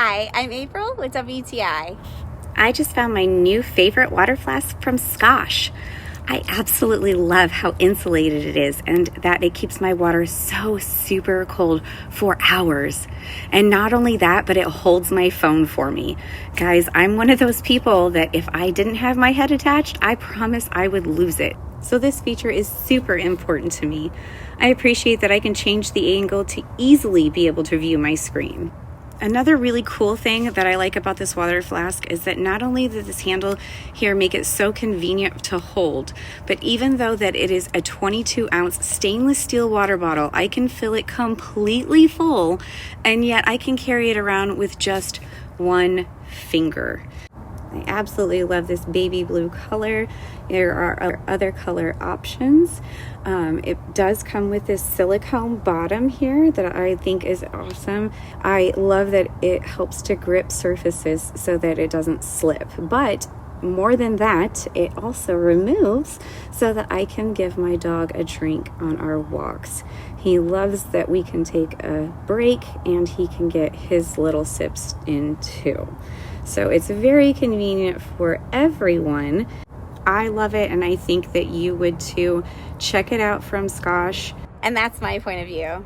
Hi, I'm April with WTI. I just found my new favorite water flask from Scosche. I absolutely love how insulated it is and that it keeps my water so super cold for hours. And not only that, but it holds my phone for me. Guys, I'm one of those people that if I didn't have my head attached, I promise I would lose it. So this feature is super important to me. I appreciate that I can change the angle to easily be able to view my screen. Another really cool thing that I like about this water flask is that not only does this handle here make it so convenient to hold, but even though that it is a 22-ounce stainless steel water bottle, I can fill it completely full, and yet I can carry it around with just one finger. I absolutely love this baby blue color. There are other color options. It does come with this silicone bottom here that I think is awesome. I love that it helps to grip surfaces so that it doesn't slip. But more than that, it also removes so that I can give my dog a drink on our walks. He loves that we can take a break and he can get his little sips in too. So it's very convenient for everyone. I love it, and I think that you would too. Check it out from Scosche. And that's my point of view.